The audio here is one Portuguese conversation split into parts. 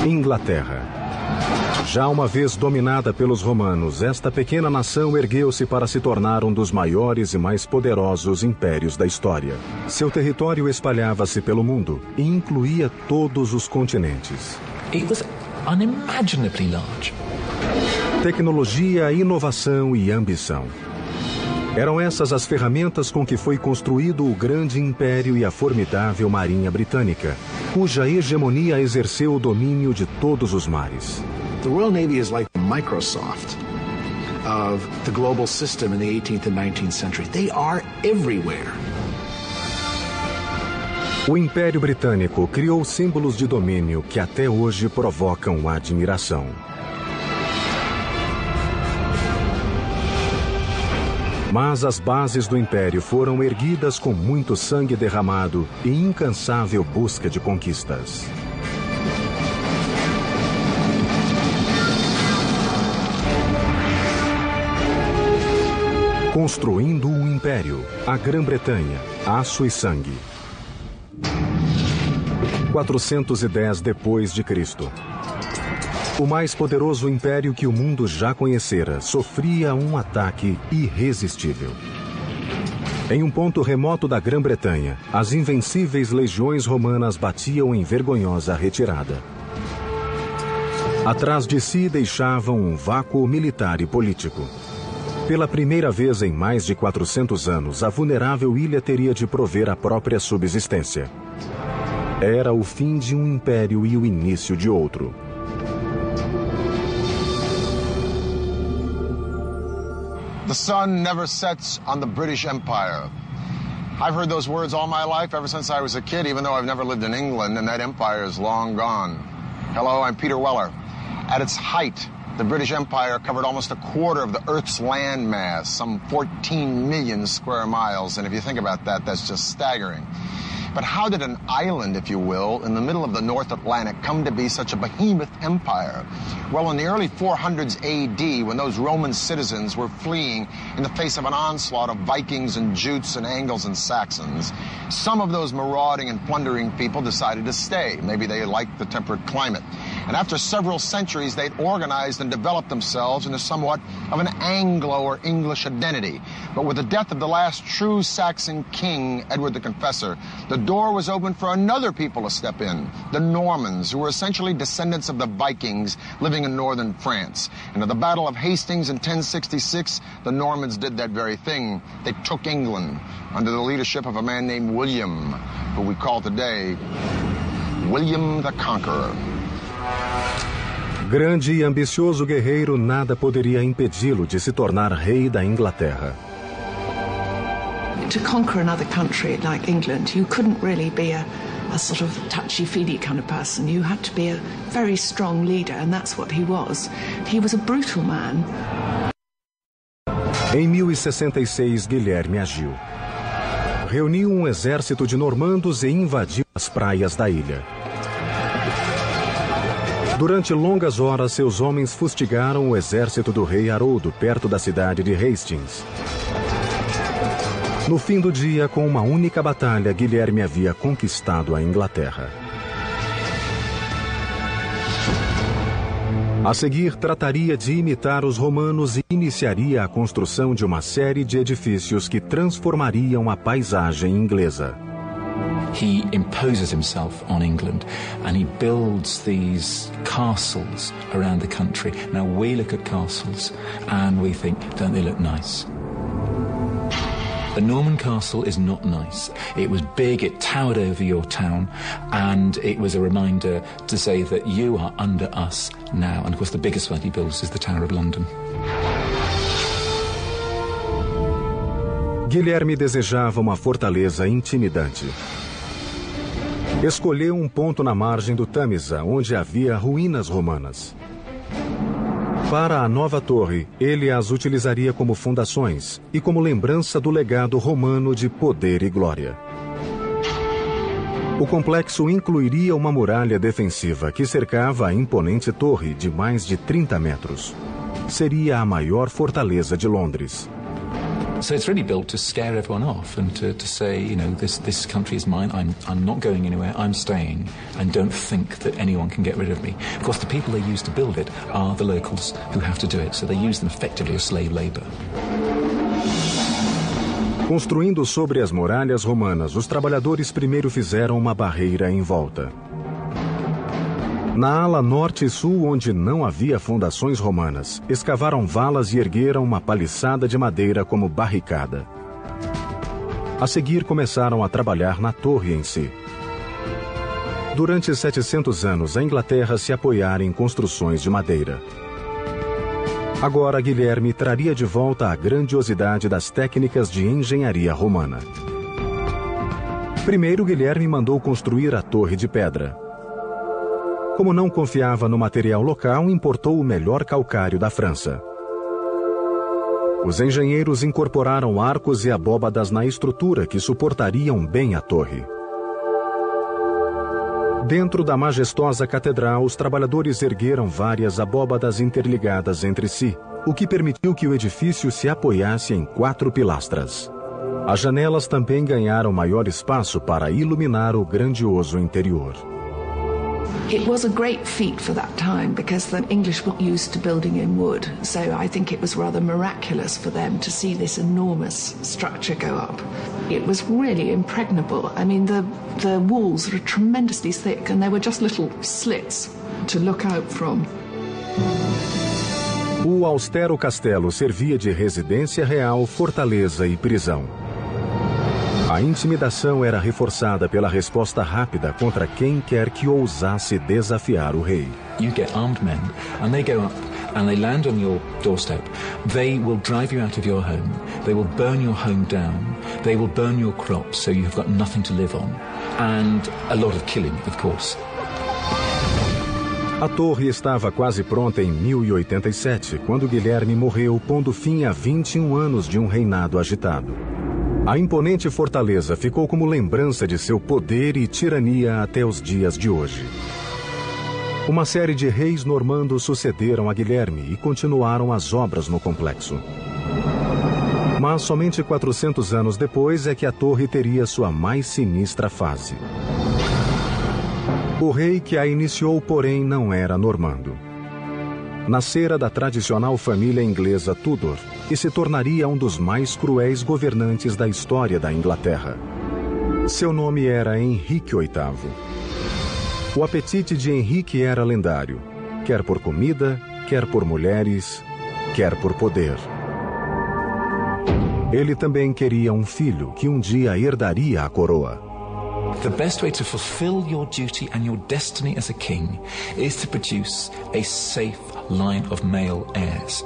Inglaterra. Já uma vez dominada pelos romanos, esta pequena nação ergueu-se para se tornar um dos maiores e mais poderosos impérios da história. Seu território espalhava-se pelo mundo e incluía todos os continentes. It was unimaginably large. Tecnologia, inovação e ambição. Eram essas as ferramentas com que foi construído o grande império e a formidável marinha britânica, cuja hegemonia exerceu o domínio de todos os mares. The Royal Navy is like the Microsoft of the global system in the 18th and 19th century. They are everywhere. O Império Britânico criou símbolos de domínio que até hoje provocam admiração. Mas as bases do Império foram erguidas com muito sangue derramado e incansável busca de conquistas. Construindo o Império, a Grã-Bretanha, aço e sangue. 410 depois de Cristo. O mais poderoso império que o mundo já conhecera sofria um ataque irresistível. Em um ponto remoto da Grã-Bretanha, as invencíveis legiões romanas batiam em vergonhosa retirada. Atrás de si deixavam um vácuo militar e político. Pela primeira vez em mais de 400 anos, a vulnerável ilha teria de prover a própria subsistência. Era o fim de um império e o início de outro. The sun never sets on the British Empire. I've heard those words all my life, ever since I was a kid, even though I've never lived in England, and that empire is long gone. Hello, I'm Peter Weller. At its height, the British Empire covered almost a quarter of the Earth's land mass, some 14 million square miles, and if you think about that, that's just staggering. But how did an island, if you will, in the middle of the North Atlantic come to be such a behemoth empire? Well, in the early 400s AD, when those Roman citizens were fleeing in the face of an onslaught of Vikings and Jutes and Angles and Saxons, some of those marauding and plundering people decided to stay. Maybe they liked the temperate climate. And after several centuries, they'd organized and developed themselves into somewhat of an Anglo or English identity. But with the death of the last true Saxon king, Edward the Confessor, the door was open for another people to step in, the Normans, who were essentially descendants of the Vikings living in northern France. And at the Battle of Hastings in 1066, the Normans did that very thing. They took England under the leadership of a man named William, who we call today William the Conqueror. Grande e ambicioso guerreiro, nada poderia impedi-lo de se tornar rei da Inglaterra. To conquer another country like England, you couldn't really be a sort of touchy-feely kind of person. You had to be a very strong leader, and that's what he was. He was a brutal man. Em 1066, Guilherme agiu. Reuniu um exército de normandos e invadiu as praias da ilha. Durante longas horas, seus homens fustigaram o exército do rei Haroldo perto da cidade de Hastings. No fim do dia, com uma única batalha, Guilherme havia conquistado a Inglaterra. A seguir, trataria de imitar os romanos e iniciaria a construção de uma série de edifícios que transformariam a paisagem inglesa. He imposes himself on England and he builds these castles around the country. Now we look at castles and we think, don't they look nice? The Norman castle is not nice. It was big, it towered over your town, and it was a reminder to say that you are under us now. And of course the biggest one he builds is the Tower of London. Guilherme desejava uma fortaleza intimidante. Escolheu um ponto na margem do Tâmisa, onde havia ruínas romanas. Para a nova torre, ele as utilizaria como fundações e como lembrança do legado romano de poder e glória. O complexo incluiria uma muralha defensiva que cercava a imponente torre de mais de 30 metros. Seria a maior fortaleza de Londres. So it's really built to scare everyone off and to say, you know, this country is mine, I'm not going anywhere, I'm staying, and don't think that anyone can get rid of me. Of course, the people they use to build it are the locals who have to do it, so they use them effectively as slave labor. Construindo sobre as muralhas romanas, os trabalhadores primeiro fizeram uma barreira em volta. Na ala norte e sul, onde não havia fundações romanas, escavaram valas e ergueram uma paliçada de madeira como barricada. A seguir, começaram a trabalhar na torre em si. Durante 700 anos, a Inglaterra se apoiara em construções de madeira. Agora, Guilherme traria de volta a grandiosidade das técnicas de engenharia romana. Primeiro, Guilherme mandou construir a Torre de Pedra. Como não confiava no material local, importou o melhor calcário da França. Os engenheiros incorporaram arcos e abóbadas na estrutura que suportariam bem a torre. Dentro da majestosa catedral, os trabalhadores ergueram várias abóbadas interligadas entre si, o que permitiu que o edifício se apoiasse em 4 pilastras. As janelas também ganharam maior espaço para iluminar o grandioso interior. It was a great feat for that time because the English were used to building in wood, so I think it was rather miraculous for them to see this enormous structure go up. It was really impregnable. I mean, the walls were tremendously thick and there were just little slits to look out from. O austero castelo servia de residência real, fortaleza e prisão. A intimidação era reforçada pela resposta rápida contra quem quer que ousasse desafiar o rei. You get armed men, and they go up and they land on your doorstep. They will drive you out of your home. They will burn your home down. They will burn your crops, so you've got nothing to live on. And a lot of killing, of course. A torre estava quase pronta em 1087, quando Guilherme morreu, pondo fim a 21 anos de um reinado agitado. A imponente fortaleza ficou como lembrança de seu poder e tirania até os dias de hoje. Uma série de reis normandos sucederam a Guilherme e continuaram as obras no complexo. Mas somente 400 anos depois é que a torre teria sua mais sinistra fase. O rei que a iniciou, porém, não era normando. Nascera da tradicional família inglesa Tudor e se tornaria um dos mais cruéis governantes da história da Inglaterra. Seu nome era Henrique VIII. O apetite de Henrique era lendário, quer por comida, quer por mulheres, quer por poder. Ele também queria um filho que um dia herdaria a coroa. The best way to fulfill your duty and your destiny as a king is to produce a safe line of male heirs.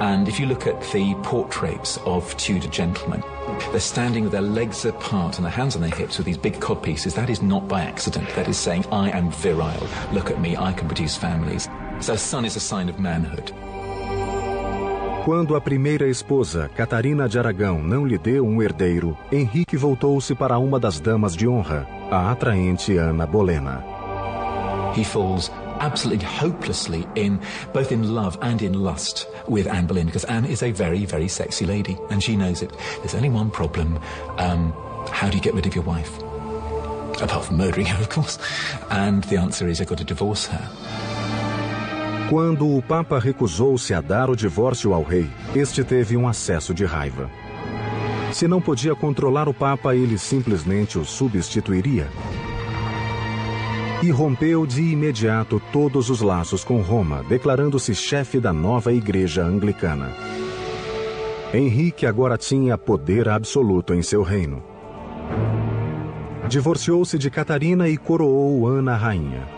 And if you look at the portraits of Tudor gentlemen, they're standing with their legs apart and their hands on their hips with these big codpieces. That is not by accident. That is saying, I am virile. Look at me, I can produce families. So a son is a sign of manhood. Quando a primeira esposa, Catarina de Aragão, não lhe deu um herdeiro, Henrique voltou-se para uma das damas de honra, a atraente Ana Bolena. He falls absolutely hopelessly in both in love and in lust with Anne Boleyn, because Anne is a very, very sexy lady, and she knows it. There's only one problem. How do you get rid of your wife? Apart from murdering her, of course. And the answer is, you've got to divorce her. Quando o Papa recusou-se a dar o divórcio ao rei, este teve um acesso de raiva. Se não podia controlar o Papa, ele simplesmente o substituiria. E rompeu de imediato todos os laços com Roma, declarando-se chefe da nova igreja anglicana. Henrique agora tinha poder absoluto em seu reino. Divorciou-se de Catarina e coroou Ana rainha.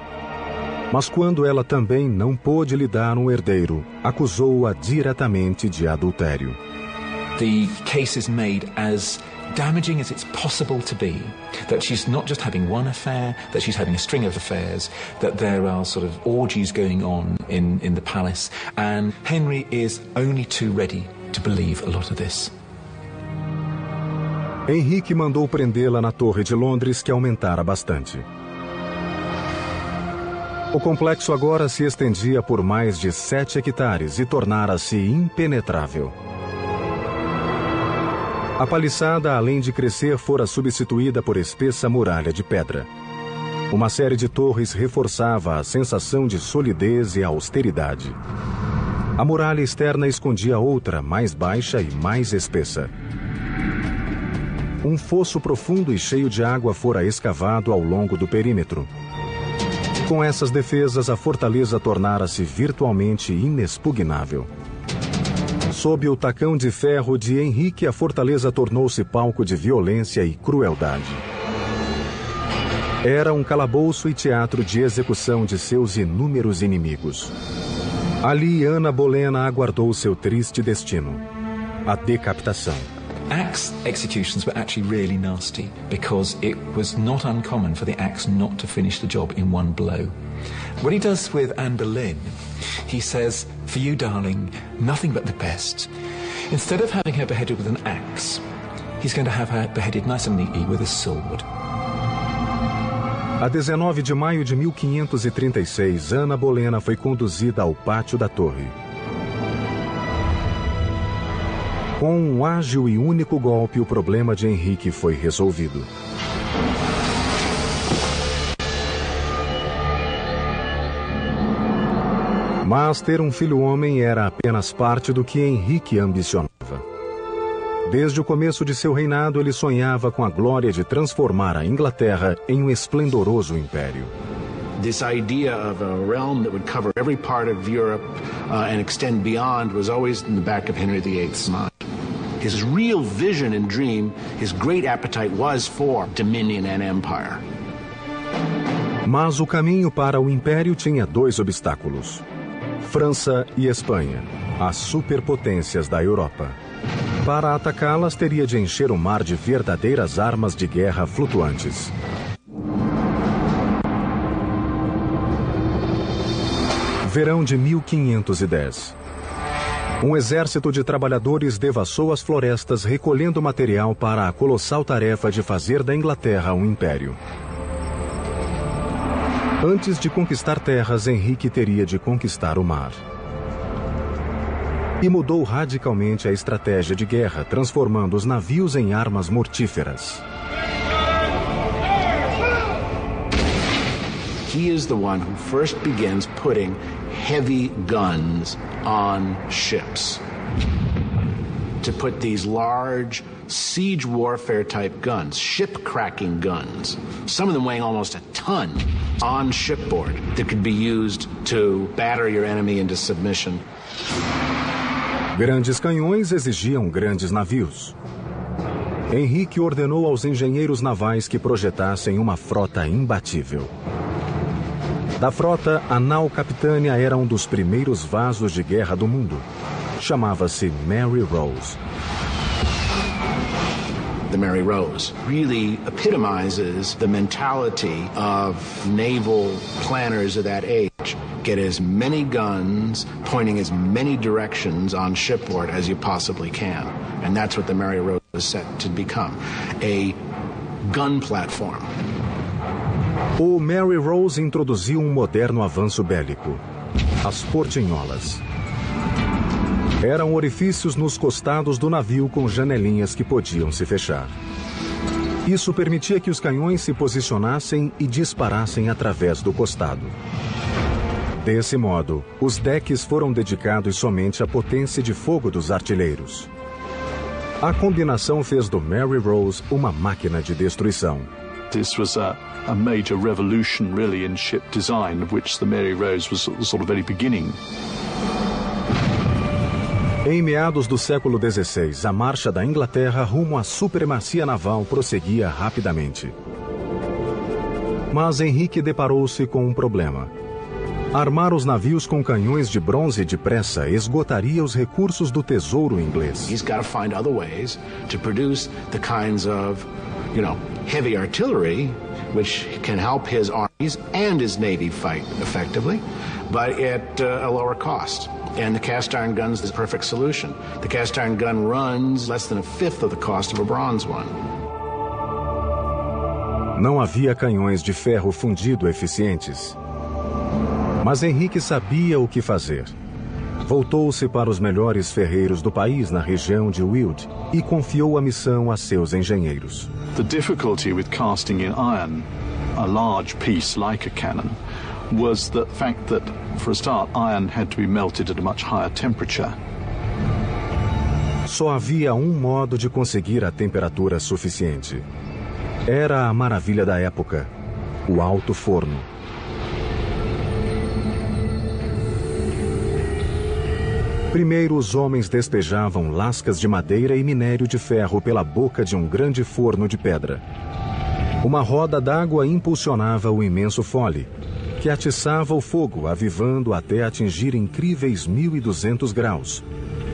Mas quando ela também não pôde lhe dar um herdeiro, acusou-a diretamente de adultério. The case is made as damaging as it's possible to be, that she's not just having one affair, that she's having a string of affairs, that there are sort of orgies going on in the palace, and Henry is only too ready to believe a lot of this. Henrique mandou prendê-la na Torre de Londres, que aumentara bastante. O complexo agora se estendia por mais de 7 hectares e tornara-se impenetrável. A paliçada, além de crescer, fora substituída por espessa muralha de pedra. Uma série de torres reforçava a sensação de solidez e austeridade. A muralha externa escondia outra, mais baixa e mais espessa. Um fosso profundo e cheio de água fora escavado ao longo do perímetro. Com essas defesas, a fortaleza tornara-se virtualmente inexpugnável. Sob o tacão de ferro de Henrique, a fortaleza tornou-se palco de violência e crueldade. Era um calabouço e teatro de execução de seus inúmeros inimigos. Ali, Ana Bolena aguardou seu triste destino: a decapitação. Axe executions were actually really nasty because it was not uncommon for the axe not to finish the job in one blow. What he does with Anne Boleyn, he says, "For you, darling, nothing but the best." Instead of having her beheaded with an axe, he's going to have her beheaded nice and neatly with a sword. A 19 de maio de 1536, Ana Bolena foi conduzida ao pátio da torre. Com um ágil e único golpe, o problema de Henrique foi resolvido. Mas ter um filho homem era apenas parte do que Henrique ambicionava. Desde o começo de seu reinado, ele sonhava com a glória de transformar a Inglaterra em um esplendoroso império. This idea of a realm that would cover every part of Europe and extend beyond was always in the back of Henry VIII's mind. His real vision and dream, his great appetite was for dominion and empire. Mas o caminho para o império tinha dois obstáculos: França e Espanha, as superpotências da Europa. Para atacá-las, teria de encher o mar de verdadeiras armas de guerra flutuantes. Verão de 1510. Um exército de trabalhadores devassou as florestas recolhendo material para a colossal tarefa de fazer da Inglaterra um império. Antes de conquistar terras, Henrique teria de conquistar o mar. E mudou radicalmente a estratégia de guerra, transformando os navios em armas mortíferas. He is the one who first begins putting heavy guns on ships. To put these large siege warfare type guns, ship-cracking guns, some of them weighing almost a ton, on shipboard that could be used to batter your enemy into submission. Grandes canhões exigiam grandes navios. Henrique ordenou aos engenheiros navais que projetassem uma frota imbatível. Da frota, a nau Capitânia era um dos primeiros vasos de guerra do mundo. Chamava-se Mary Rose. The Mary Rose really epitomizes the mentality of naval planners of that age. Get as many guns pointing as many directions on shipboard as you possibly can. And that's what the Mary Rose was set to become, a gun platform. O Mary Rose introduziu um moderno avanço bélico: as portinholas. Eram orifícios nos costados do navio com janelinhas que podiam se fechar. Isso permitia que os canhões se posicionassem e disparassem através do costado. Desse modo, os decks foram dedicados somente à potência de fogo dos artilheiros. A combinação fez do Mary Rose uma máquina de destruição. This was a major revolution really in ship design, of which the Mary Rose was sort of very beginning. Em meados do século XVI, a marcha da Inglaterra rumo à supremacia naval prosseguia rapidamente. Mas Henrique deparou-se com um problema. Armar os navios com canhões de bronze depressa esgotaria os recursos do tesouro inglês. He's got to find other ways to produce the kinds of, heavy artillery, which can help his armies and his navy fight effectively, but at a lower cost. And the cast iron gun's the perfect solution. The cast iron gun runs less than a fifth of the cost of a bronze one. Não havia canhões de ferro fundido eficientes. Mas Henrique sabia o que fazer. Voltou-se para os melhores ferreiros do país na região de Weald e confiou a missão a seus engenheiros. The difficulty with casting in iron a large piece like a cannon was the fact that, for a start, iron had to be melted at a much higher temperature. Só havia um modo de conseguir a temperatura suficiente. Era a maravilha da época, o alto forno. Primeiro, os homens despejavam lascas de madeira e minério de ferro pela boca de um grande forno de pedra. Uma roda d'água impulsionava o imenso fole, que atiçava o fogo, avivando até atingir incríveis 1.200 graus,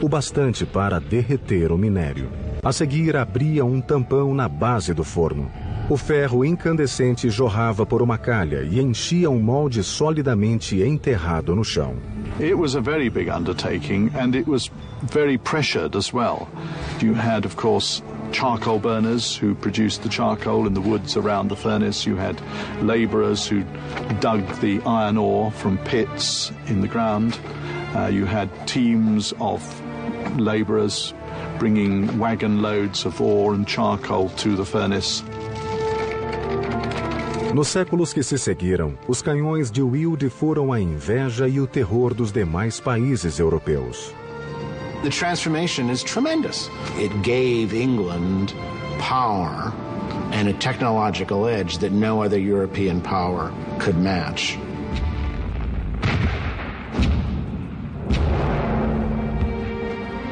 o bastante para derreter o minério. A seguir, abria um tampão na base do forno. O ferro incandescente jorrava por uma calha e enchia um molde solidamente enterrado no chão. It was a very big undertaking, and it was very pressured as well. You had, of course, charcoal burners who produced the charcoal in the woods around the furnace. You had labourers who dug the iron ore from pits in the ground. You had teams of labourers bringing wagon loads of ore and charcoal to the furnace. Nos séculos que se seguiram, os canhões de Weald foram a inveja e o terror dos demais países europeus. The transformation is tremendous. It gave England power and a technological edge that no other European power could match.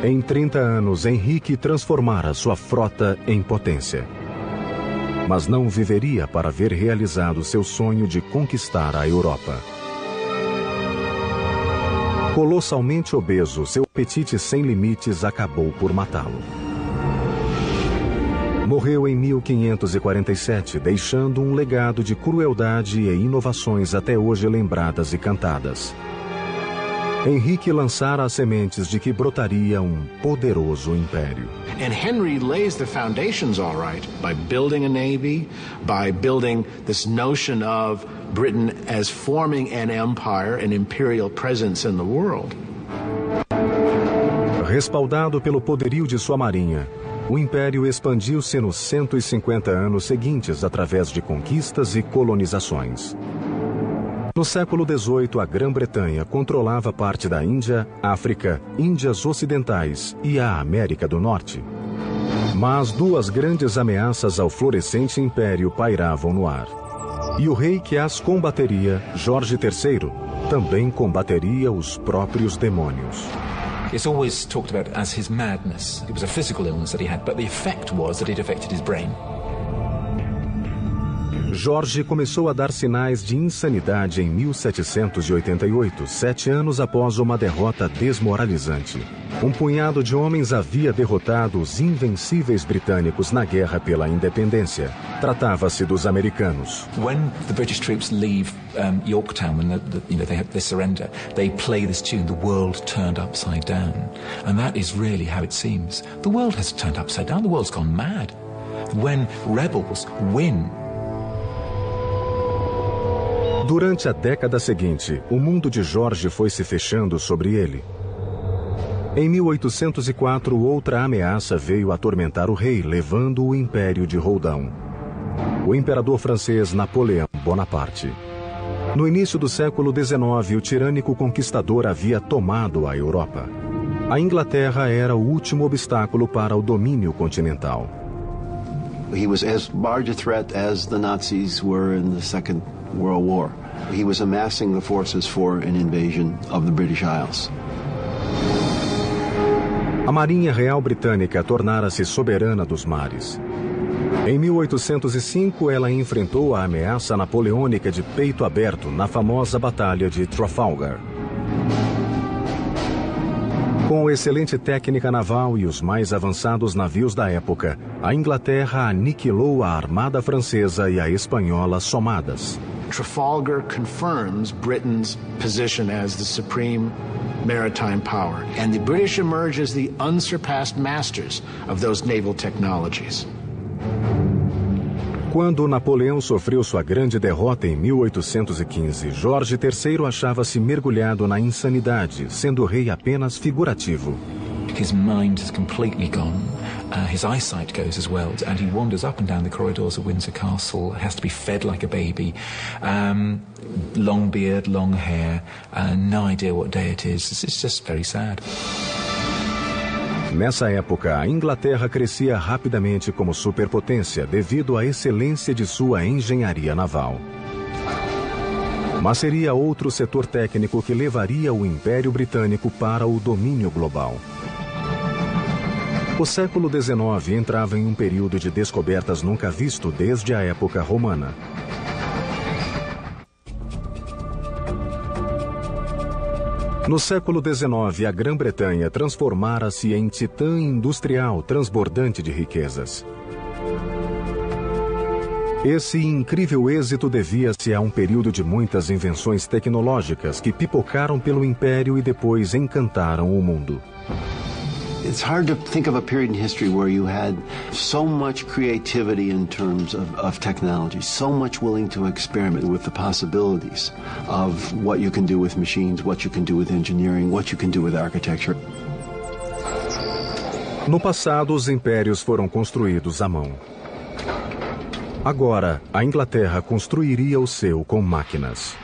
Em 30 anos, Henrique transformara sua frota em potência. Mas não viveria para ver realizado seu sonho de conquistar a Europa. Colossalmente obeso, seu apetite sem limites acabou por matá-lo. Morreu em 1547, deixando um legado de crueldade e inovações até hoje lembradas e cantadas. Henrique lançara as sementes de que brotaria um poderoso império. And Henry lays the foundations all right by building a navy, by building this notion of Britain as forming an empire, an imperial presence in the world. Respaldado pelo poderio de sua marinha, o império expandiu-se nos 150 anos seguintes através de conquistas e colonizações. No século XVIII, a Grã-Bretanha controlava parte da Índia, África, Índias Ocidentais e a América do Norte. Mas duas grandes ameaças ao florescente império pairavam no ar. E o rei que as combateria, Jorge III, também combateria os próprios demônios. It's always talked about as his madness. It was a physical illness that he had, but the effect was that it affected his brain. Jorge começou a dar sinais de insanidade em 1788, 7 anos após uma derrota desmoralizante. Um punhado de homens havia derrotado os invencíveis britânicos na guerra pela independência. Tratava-se dos americanos. When the British troops leave Yorktown, when they surrender, they play this tune, "The World Turned Upside Down," and that is really how it seems. The world has turned upside down. The world's gone mad. When rebels win. Durante a década seguinte, o mundo de Jorge foi se fechando sobre ele. Em 1804, outra ameaça veio atormentar o rei, levando o Império de Roldão. O imperador francês Napoleão Bonaparte. No início do século XIX, o tirânico conquistador havia tomado a Europa. A Inglaterra era o último obstáculo para o domínio continental. He was as large a threat as the Nazis were in the Second World War. He was amassing the forces for an invasion of the British Isles. A Marinha Real Britânica tornara-se soberana dos mares. Em 1805, ela enfrentou a ameaça napoleônica de peito aberto na famosa Batalha de Trafalgar. Com excelente técnica naval e os mais avançados navios da época, a Inglaterra aniquilou a armada francesa e a espanhola somadas. Trafalgar confirms Britain's position as the supreme maritime power, and the British emerge as the unsurpassed masters of those naval technologies. Quando Napoleão sofreu sua grande derrota em 1815, Jorge III achava-se mergulhado na insanidade, sendo rei apenas figurativo. His mind has completely gone. His eyesight goes as well, and he wanders up and down the corridors of Windsor Castle, has to be fed like a baby. Long beard, long hair, no idea what day it is. It's just very sad. Nessa época, a Inglaterra crescia rapidamente como superpotência devido à excelência de sua engenharia naval. Mas seria outro setor técnico que levaria o Império Britânico para o domínio global. O século XIX entrava em um período de descobertas nunca visto desde a época romana. No século XIX, a Grã-Bretanha transformara-se em titã industrial transbordante de riquezas. Esse incrível êxito devia-se a um período de muitas invenções tecnológicas que pipocaram pelo império e depois encantaram o mundo. It's hard to think of a period in history where you had so much creativity in terms of technology, so much willing to experiment with the possibilities of what you can do with machines, what you can do with engineering, what you can do with architecture. No passado, os impérios foram construídos à mão. Agora, a Inglaterra construiria o seu com máquinas.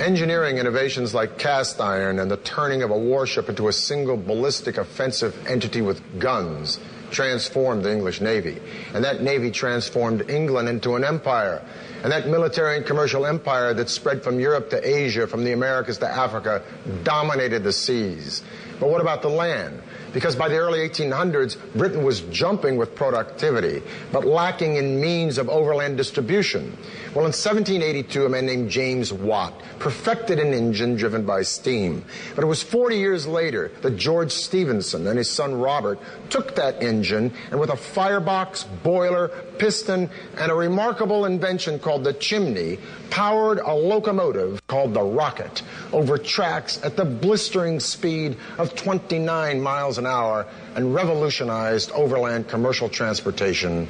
Engineering innovations like cast iron and the turning of a warship into a single ballistic offensive entity with guns transformed the English Navy. And that Navy transformed England into an empire. And that military and commercial empire that spread from Europe to Asia, from the Americas to Africa, dominated the seas. But what about the land? Because by the early 1800s, Britain was jumping with productivity, but lacking in means of overland distribution. Well, in 1782, a man named James Watt perfected an engine driven by steam. But it was 40 years later that George Stephenson and his son Robert took that engine and with a firebox, boiler, piston, and a remarkable invention called the chimney, powered a locomotive called the Rocket over tracks at the blistering speed of 29 miles an hour and revolutionized overland commercial transportation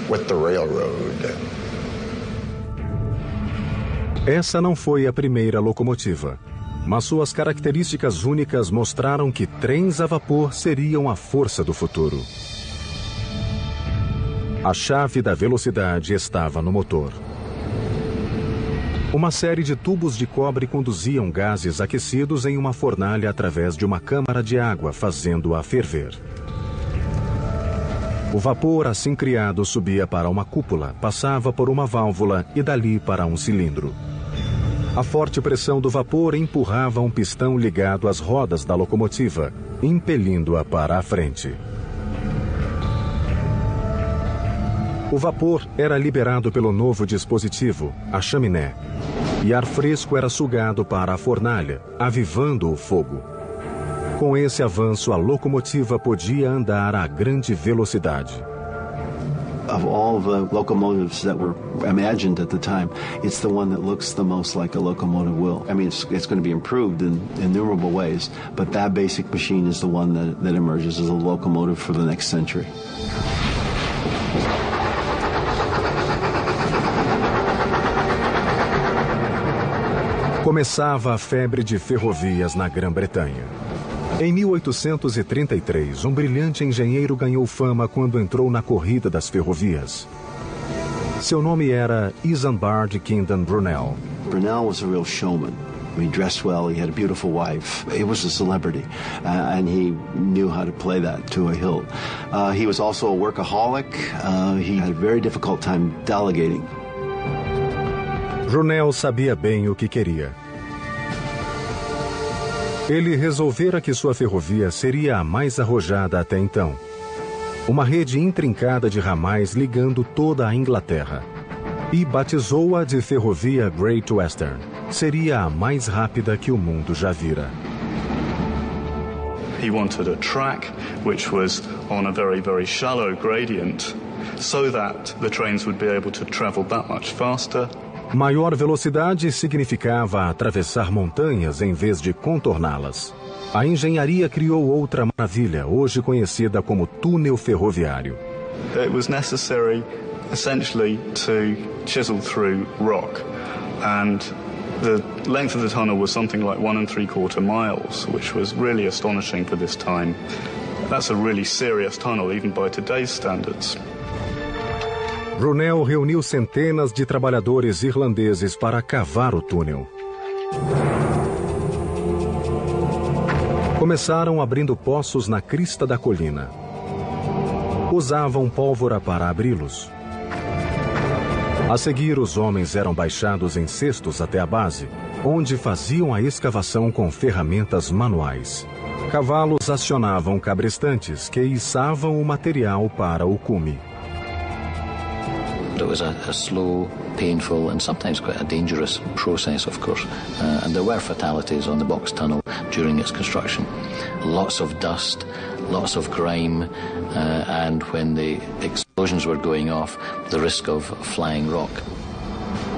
with the railroad. Essa não foi a primeira locomotiva, mas suas características únicas mostraram que trens a vapor seriam a força do futuro. A chave da velocidade estava no motor. Uma série de tubos de cobre conduziam gases aquecidos em uma fornalha através de uma câmara de água, fazendo-a ferver. O vapor assim criado subia para uma cúpula, passava por uma válvula e dali para um cilindro. A forte pressão do vapor empurrava um pistão ligado às rodas da locomotiva, impelindo-a para a frente. O vapor era liberado pelo novo dispositivo, a chaminé, e ar fresco era sugado para a fornalha, avivando o fogo. Com esse avanço, a locomotiva podia andar a grande velocidade. Of all the locomotives that were imagined at the time, it's the one that looks the most like a locomotive will. I mean, it's going to be improved in innumerable ways, but that basic machine is the one that emerges as a locomotive for the next century. Começava a febre de ferrovias na Grã-Bretanha. Em 1833, um brilhante engenheiro ganhou fama quando entrou na corrida das ferrovias. Seu nome era Isambard Kingdon Brunel. Brunel was a real showman. He dressed well, he had a beautiful wife. He was a celebrity, and he knew how to play that to a hilt. He was also a workaholic. He had a very difficult time delegating. Brunel sabia bem o que queria. Ele resolvera que sua ferrovia seria a mais arrojada até então. Uma rede intrincada de ramais ligando toda a Inglaterra. E batizou-a de Ferrovia Great Western. Seria a mais rápida que o mundo já vira. He wanted a track which was on a very, very shallow gradient so that the trains would be able to travel that much faster. Maior velocidade significava atravessar montanhas em vez de contorná-las. A engenharia criou outra maravilha, hoje conhecida como túnel ferroviário. It was necessary, essentially, to chisel through rock, and the length of the tunnel was something like 1 3/4 miles, which was really astonishing for this time. That's a really serious tunnel, even by today's standards. Brunel reuniu centenas de trabalhadores irlandeses para cavar o túnel. Começaram abrindo poços na crista da colina. Usavam pólvora para abri-los. A seguir, os homens eram baixados em cestos até a base, onde faziam a escavação com ferramentas manuais. Cavalos acionavam cabrestantes que içavam o material para o cume. It was a slow, painful and sometimes quite a dangerous process, of course. And there were fatalities on the box tunnel during its construction. Lots of dust, lots of grime, and when the explosions were going off, the risk of flying rock.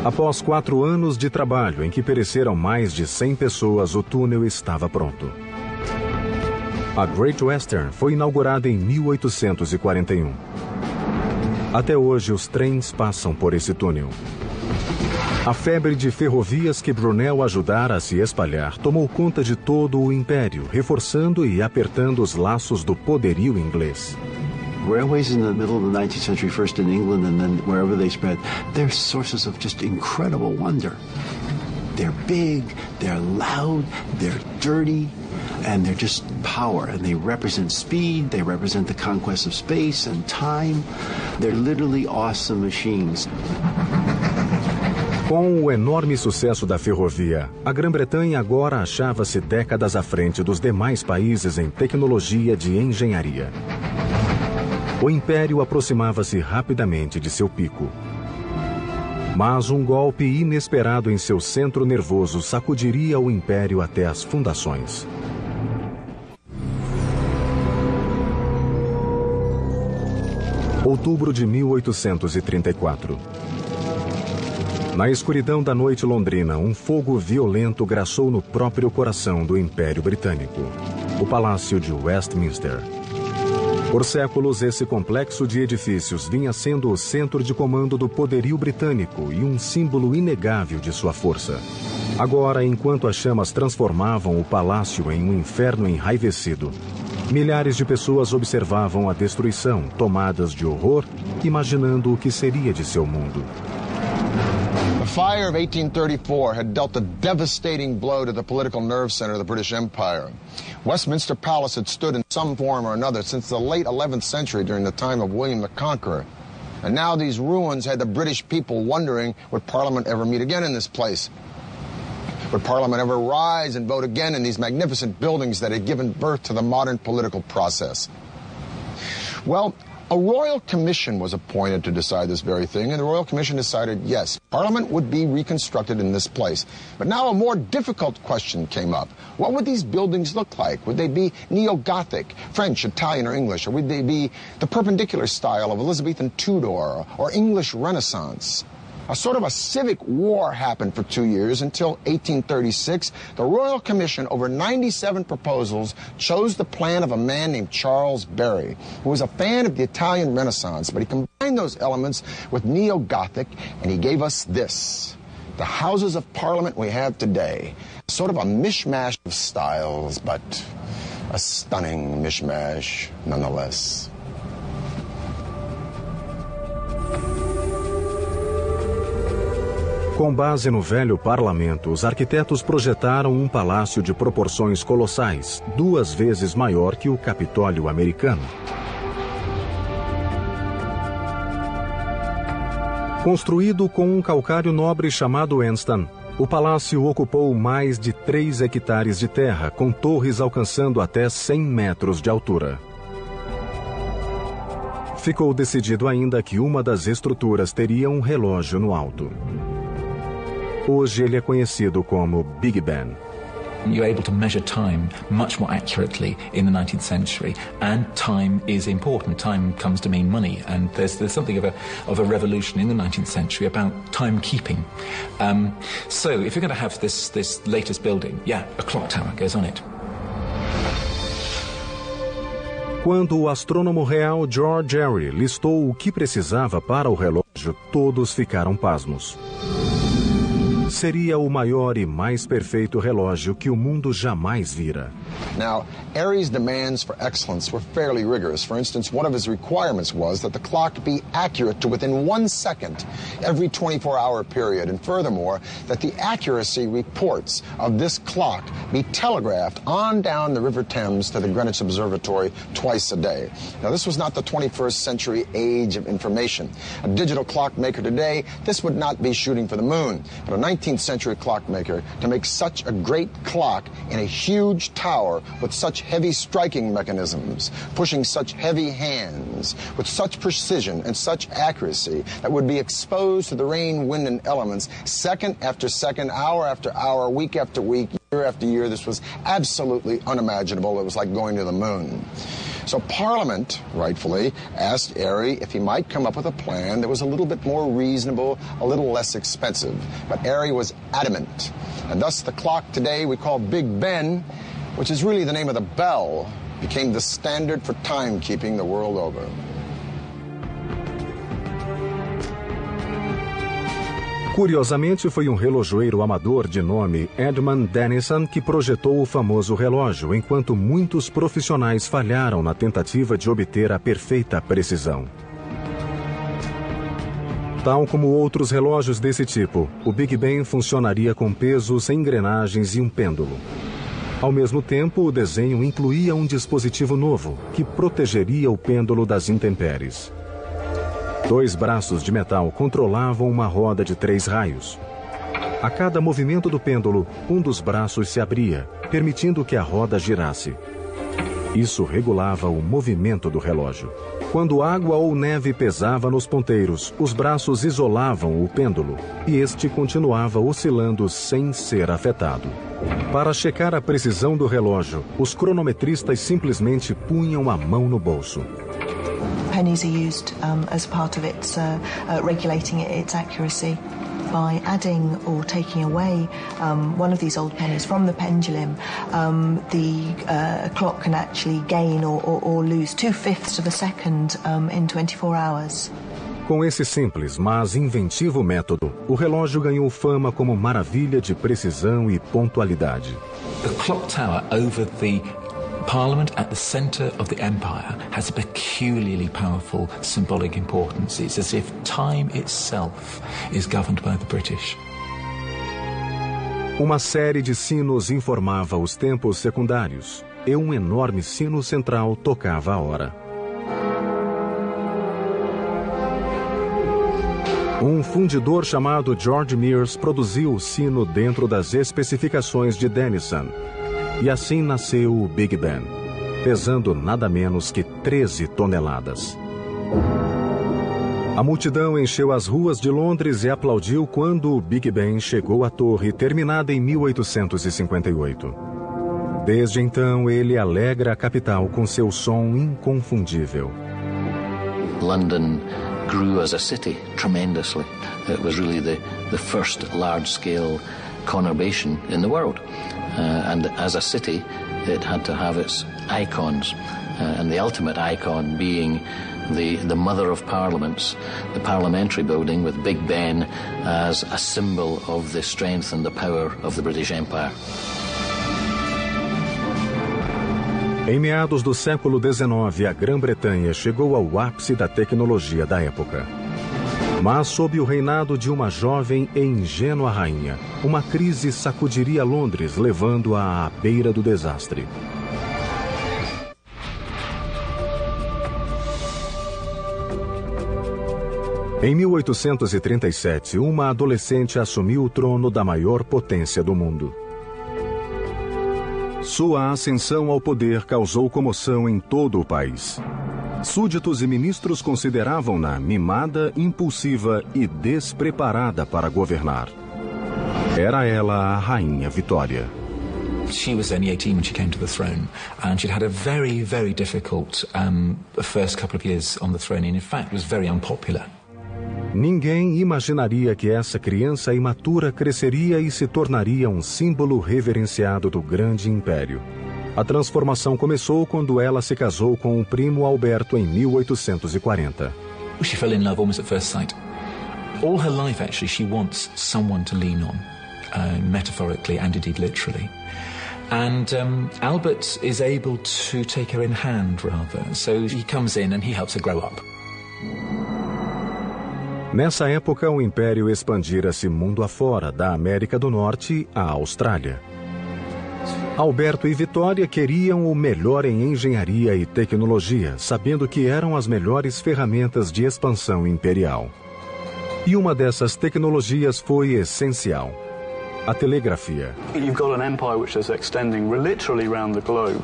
Após 4 anos de trabalho em que pereceram mais de 100 pessoas, o túnel estava pronto. A Great Western foi inaugurada em 1841. Até hoje, os trens passam por esse túnel. A febre de ferrovias que Brunel ajudara a se espalhar tomou conta de todo o império, reforçando e apertando os laços do poderio inglês. Railways in the middle of the 19th century, first in England and then wherever they spread, they're sources of just incredible wonder. They're big, they're loud, they're dirty, and they're just power, and they represent speed, they represent the conquest of space and time. They're literally awesome machines. Com o enorme sucesso da ferrovia, a Grã-Bretanha agora achava-se décadas à frente dos demais países em tecnologia de engenharia. O império aproximava-se rapidamente de seu pico. Mas um golpe inesperado em seu centro nervoso sacudiria o império até as fundações. Outubro de 1834. Na escuridão da noite londrina, um fogo violento graçou no próprio coração do Império Britânico, o Palácio de Westminster. Por séculos, esse complexo de edifícios vinha sendo o centro de comando do poderio britânico e um símbolo inegável de sua força. Agora, enquanto as chamas transformavam o palácio em um inferno enraivecido, milhares de pessoas observavam a destruição, tomadas de horror, imaginando o que seria de seu mundo. The fire of 1834 had dealt a devastating blow to the political nerve center of the British Empire. Westminster Palace had stood in some form or another since the late 11th century during the time of William the Conqueror. And now these ruins had the British people wondering, would Parliament ever meet again in this place? Would Parliament ever rise and vote again in these magnificent buildings that had given birth to the modern political process? Well, a royal commission was appointed to decide this very thing, and the royal commission decided, yes, Parliament would be reconstructed in this place. But now a more difficult question came up. What would these buildings look like? Would they be neo-Gothic, French, Italian, or English? Or would they be the perpendicular style of Elizabethan Tudor or English Renaissance? A sort of a civic war happened for 2 years until 1836. The Royal Commission, over 97 proposals, chose the plan of a man named Charles Barry, who was a fan of the Italian Renaissance, but he combined those elements with Neo-Gothic, and he gave us this. The Houses of Parliament we have today. Sort of a mishmash of styles, but a stunning mishmash nonetheless. Com base no velho parlamento, os arquitetos projetaram um palácio de proporções colossais, 2 vezes maior que o Capitólio americano. Construído com um calcário nobre chamado Anston, o palácio ocupou mais de 3 hectares de terra, com torres alcançando até 100 metros de altura. Ficou decidido ainda que uma das estruturas teria um relógio no alto. Hoje ele é conhecido como Big Ben. You're able to measure time much more accurately in the 19th century, and time is important. Time comes to mean money, and there's something of a revolution in the 19th century about timekeeping. So if you're going to have this latest building, a clock tower goes on it. Quando o astrônomo real George Airy listou o que precisava para o relógio, todos ficaram pasmos. Seria o maior e mais perfeito relógio que o mundo jamais vira. Now, Airy's demands for excellence were fairly rigorous. For instance, one of his requirements was that the clock be accurate to within 1 second every 24-hour period. And furthermore, that the accuracy reports of this clock be telegraphed on down the River Thames to the Greenwich Observatory twice a day. Now, this was not the 21st century age of information. A digital clockmaker today, this would not be shooting for the moon. But a 19th century clockmaker, to make such a great clock in a huge tower with such heavy striking mechanisms, pushing such heavy hands, with such precision and such accuracy that would be exposed to the rain, wind, and elements second after second, hour after hour, week after week, year after year. This was absolutely unimaginable. It was like going to the moon. So Parliament, rightfully, asked Airy if he might come up with a plan that was a little bit more reasonable, a little less expensive. But Airy was adamant. And thus the clock today we call Big Ben, which is really the name of the bell, became the standard for timekeeping the world over. Curiosamente, foi um relojoeiro amador de nome Edmund Denison que projetou o famoso relógio, enquanto muitos profissionais falharam na tentativa de obter a perfeita precisão. Tal como outros relógios desse tipo, o Big Ben funcionaria com pesos, engrenagens e um pêndulo. Ao mesmo tempo, o desenho incluía um dispositivo novo, que protegeria o pêndulo das intempéries. 2 braços de metal controlavam uma roda de 3 raios. A cada movimento do pêndulo, um dos braços se abria, permitindo que a roda girasse. Isso regulava o movimento do relógio. Quando água ou neve pesava nos ponteiros, os braços isolavam o pêndulo e este continuava oscilando sem ser afetado. Para checar a precisão do relógio, os cronometristas simplesmente punham a mão no bolso. Pennies are used as part of its regulating its accuracy. By adding or taking away one of these old pennies from the pendulum, the clock can actually gain or lose 2/5 of a second in 24 hours. Com esse simples, mas inventivo método, o relógio ganhou fama como maravilha de precisão e pontualidade. The clock tower over the Parliament at the centre of the empire has a peculiarly powerful symbolic importance. It's as if time itself is governed by the British. Uma série de sinos informava os tempos secundários, e um enorme sino central tocava a hora. Um fundidor chamado George Mears produziu o sino dentro das especificações de Denison. E assim nasceu o Big Ben, pesando nada menos que 13 toneladas. A multidão encheu as ruas de Londres e aplaudiu quando o Big Ben chegou à torre, terminada em 1858. Desde então, ele alegra a capital com seu som inconfundível. London grew as a city tremendously. It was really the first large-scale conurbation in the world. And as a city, it had to have its icons, and the ultimate icon being the mother of parliaments, the parliamentary building with Big Ben as a symbol of the strength and the power of the British Empire. Em meados do século XIX, a Grã-Bretanha chegou ao ápice da tecnologia da época. Mas sob o reinado de uma jovem e ingênua rainha, uma crise sacudiria Londres, levando-a à beira do desastre. Em 1837, uma adolescente assumiu o trono da maior potência do mundo. Sua ascensão ao poder causou comoção em todo o país. Súditos e ministros consideravam-na mimada, impulsiva e despreparada para governar. Era ela a Rainha Vitória. She was only 18 when she came to the throne, and she'd had a very, very difficult first couple of years on the throne, and in fact was very unpopular. Ninguém imaginaria que essa criança imatura cresceria e se tornaria um símbolo reverenciado do grande império. A transformação começou quando ela se casou com o primo Alberto em 1840. She fell in love almost at first sight. All her life, actually, she wants someone to lean on, metaphorically and indeed literally. And Albert is able to take her in hand, rather. So he comes in and he helps her grow up. Nessa época, o Império expandira-se mundo afora, da América do Norte à Austrália. Alberto e Vitória queriam o melhor em engenharia e tecnologia, sabendo que eram as melhores ferramentas de expansão imperial. E uma dessas tecnologias foi essencial: a telegrafia. You've got an empire which is extending literally around the globe.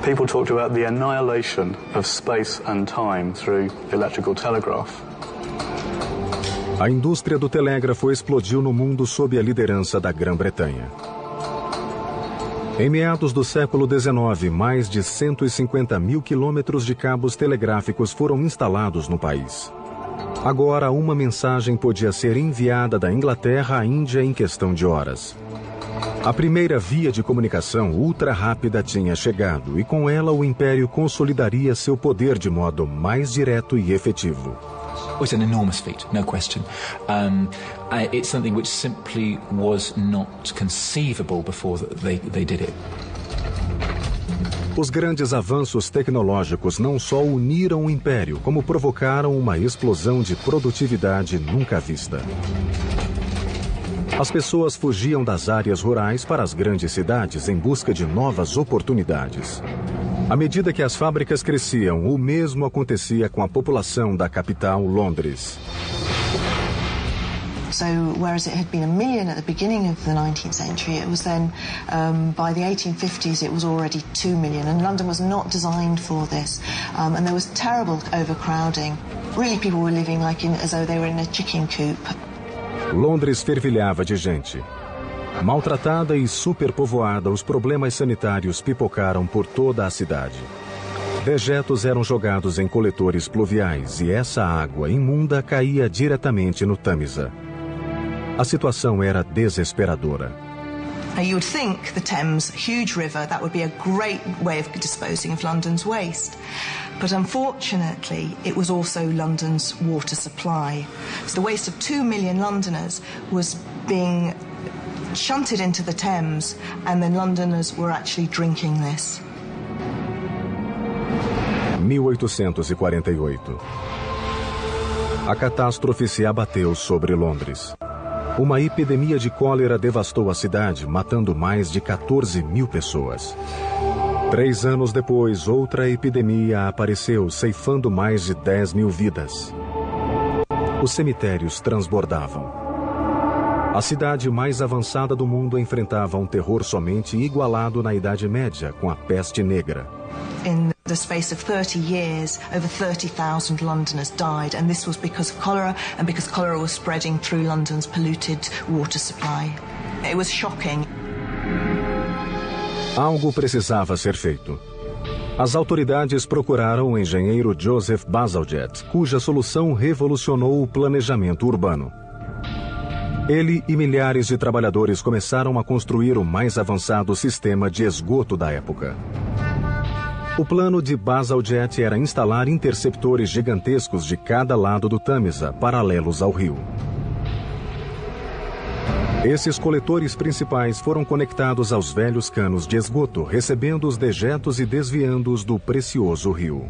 People talked about the annihilation of space and time through electrical telegraph. A indústria do telégrafo explodiu no mundo sob a liderança da Grã-Bretanha. Em meados do século XIX, mais de 150 mil quilômetros de cabos telegráficos foram instalados no país. Agora, uma mensagem podia ser enviada da Inglaterra à Índia em questão de horas. A primeira via de comunicação ultra-rápida tinha chegado e com ela o Império consolidaria seu poder de modo mais direto e efetivo. It's an enormous feat, no question. It's something which simply was not conceivable before they did it. Os grandes avanços tecnológicos não só uniram o Império, como provocaram uma explosão de produtividade nunca vista. As pessoas fugiam das áreas rurais para as grandes cidades em busca de novas oportunidades. À medida que as fábricas cresciam, o mesmo acontecia com a população da capital, Londres. So whereas it had been 1 million at the beginning of the 19th century, it was then, by the 1850s, it was already 2 million. And London was not designed for this. And there was terrible overcrowding. Really, people were living as though they were in a chicken coop. Londres fervilhava de gente. Maltratada e superpovoada, os problemas sanitários pipocaram por toda a cidade. Dejetos eram jogados em coletores pluviais e essa água imunda caía diretamente no Tâmisa. A situação era desesperadora. You would think the Thames, huge river, that would be a great way of disposing of London's waste. But unfortunately, it was also London's water supply. So the waste of 2 million Londoners was being shunted into the Thames, and then Londoners were actually drinking this. 1848. A catástrofe se abateu sobre Londres. Uma epidemia de cólera devastou a cidade, matando mais de 14 mil pessoas. 3 anos depois, outra epidemia apareceu, ceifando mais de 10 mil vidas. Os cemitérios transbordavam. A cidade mais avançada do mundo enfrentava um terror somente igualado na Idade Média, com a peste negra. In the space of 30 years, over 30,000 Londoners died, and this was because of cholera, and because cholera was spreading through London's polluted water supply. It was shocking. Algo precisava ser feito. As autoridades procuraram o engenheiro Joseph Bazalgette, cuja solução revolucionou o planejamento urbano. Ele e milhares de trabalhadores começaram a construir o mais avançado sistema de esgoto da época. O plano de Bazalgette era instalar interceptores gigantescos de cada lado do Tâmisa, paralelos ao rio. Esses coletores principais foram conectados aos velhos canos de esgoto, recebendo os dejetos e desviando-os do precioso rio.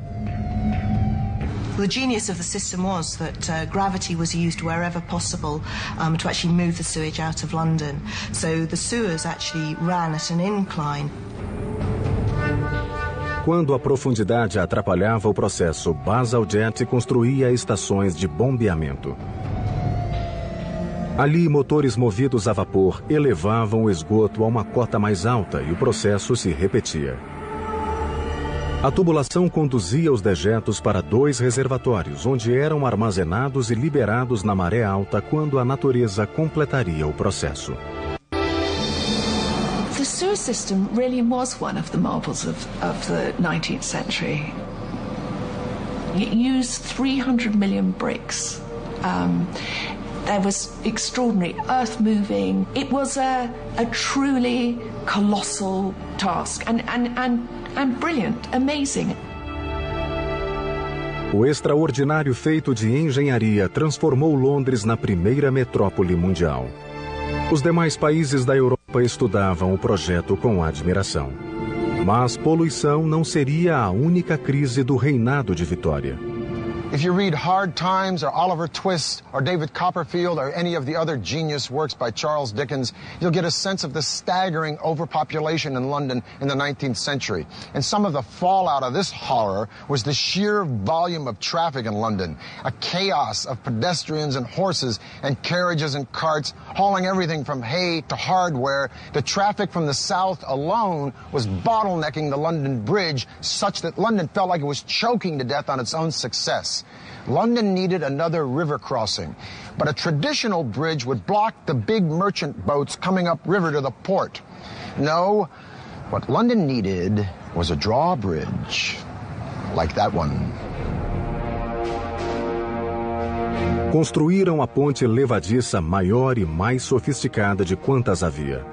The genius of the system was that gravity was used wherever possible to actually move the sewage out of London. So the sewers actually ran at an incline. Quando a profundidade atrapalhava o processo, Bazalgette construía estações de bombeamento. Ali, motores movidos a vapor elevavam o esgoto a uma cota mais alta e o processo se repetia. A tubulação conduzia os dejetos para 2 reservatórios, onde eram armazenados e liberados na maré alta quando a natureza completaria o processo. The sewer system really was one of the marvels of the 19th century. It used 300 million bricks. There was extraordinary earth moving. It was a truly colossal task and brilliant, amazing. O extraordinário feito de engenharia transformou Londres na primeira metrópole mundial. Os demais países da Europa estudavam o projeto com admiração. Mas poluição não seria a única crise do reinado de Vitória. If you read Hard Times or Oliver Twist or David Copperfield or any of the other genius works by Charles Dickens, you'll get a sense of the staggering overpopulation in London in the 19th century. And some of the fallout of this horror was the sheer volume of traffic in London, a chaos of pedestrians and horses and carriages and carts hauling everything from hay to hardware. The traffic from the south alone was bottlenecking the London Bridge such that London felt like it was choking to death on its own success. London needed another river crossing, but a traditional bridge would block the big merchant boats coming upriver to the port. No, what London needed was a drawbridge, like that one. Construíram a ponte levadiça maior e mais sofisticada de quantas havia.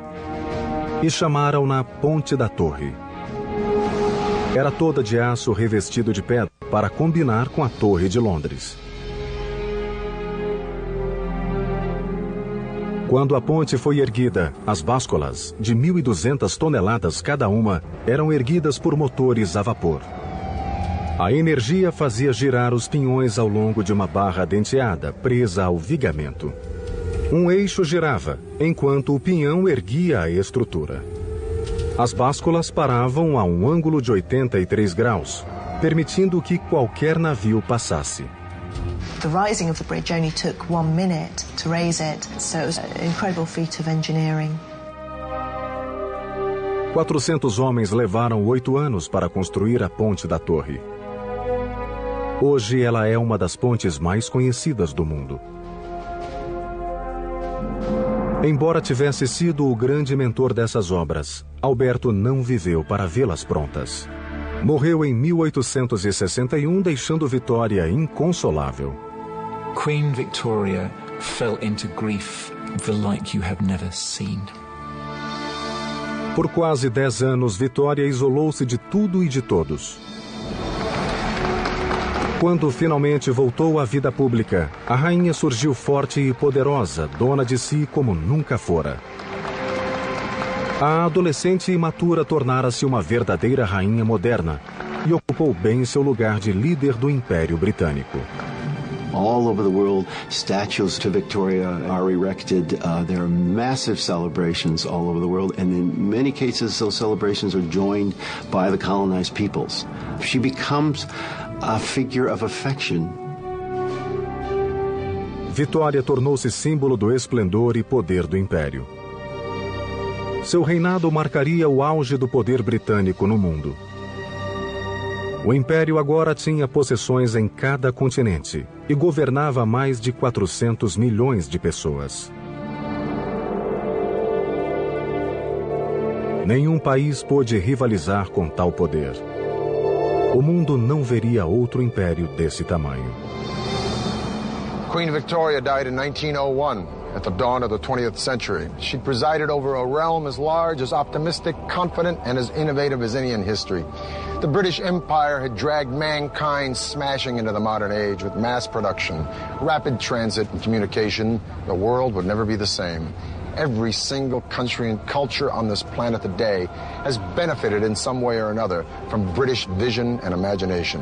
E chamaram-na Ponte da Torre. Era toda de aço revestido de pedra para combinar com a Torre de Londres. Quando a ponte foi erguida, as básculas, de 1.200 toneladas cada uma, eram erguidas por motores a vapor. A energia fazia girar os pinhões ao longo de uma barra denteada, presa ao vigamento. Um eixo girava, enquanto o pinhão erguia a estrutura. As básculas paravam a um ângulo de 83 graus, permitindo que qualquer navio passasse. The rising of the bridge only took 1 minute to raise it, so it was an incredible feat of engineering. 400 homens levaram 8 anos para construir a Ponte da Torre. Hoje ela é uma das pontes mais conhecidas do mundo. Embora tivesse sido o grande mentor dessas obras, Alberto não viveu para vê-las prontas. Morreu em 1861, deixando Vitória inconsolável. Queen Victoria fell into grief the like you have never seen. Por quase 10 anos, Vitória isolou-se de tudo e de todos. Quando finalmente voltou à vida pública, a rainha surgiu forte e poderosa, dona de si como nunca fora. A adolescente imatura tornara-se uma verdadeira rainha moderna e ocupou bem seu lugar de líder do Império Britânico. All over the world, statues to Victoria are erected. There are massive celebrations all over the world, and in many cases, those celebrations are joined by the colonized peoples. She becomes a figure of affection. Vitória tornou-se símbolo do esplendor e poder do Império. Seu reinado marcaria o auge do poder britânico no mundo. O Império agora tinha possessões em cada continente e governava mais de 400 milhões de pessoas. Nenhum país pôde rivalizar com tal poder. O mundo não veria outro império desse tamanho. Queen Victoria died in 1901, at the dawn of the 20th century. She presided over a realm as large, as optimistic, confident, and as innovative as any in history. The British Empire had dragged mankind smashing into the modern age with mass production, rapid transit, and communication. The world would never be the same. Every single country and culture on this planet today has benefited in some way or another from British vision and imagination.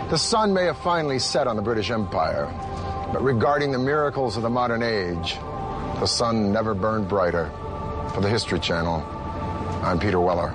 The sun may have finally set on the British Empire, but regarding the miracles of the modern age, the sun never burned brighter. For the History Channel, I'm Peter Weller.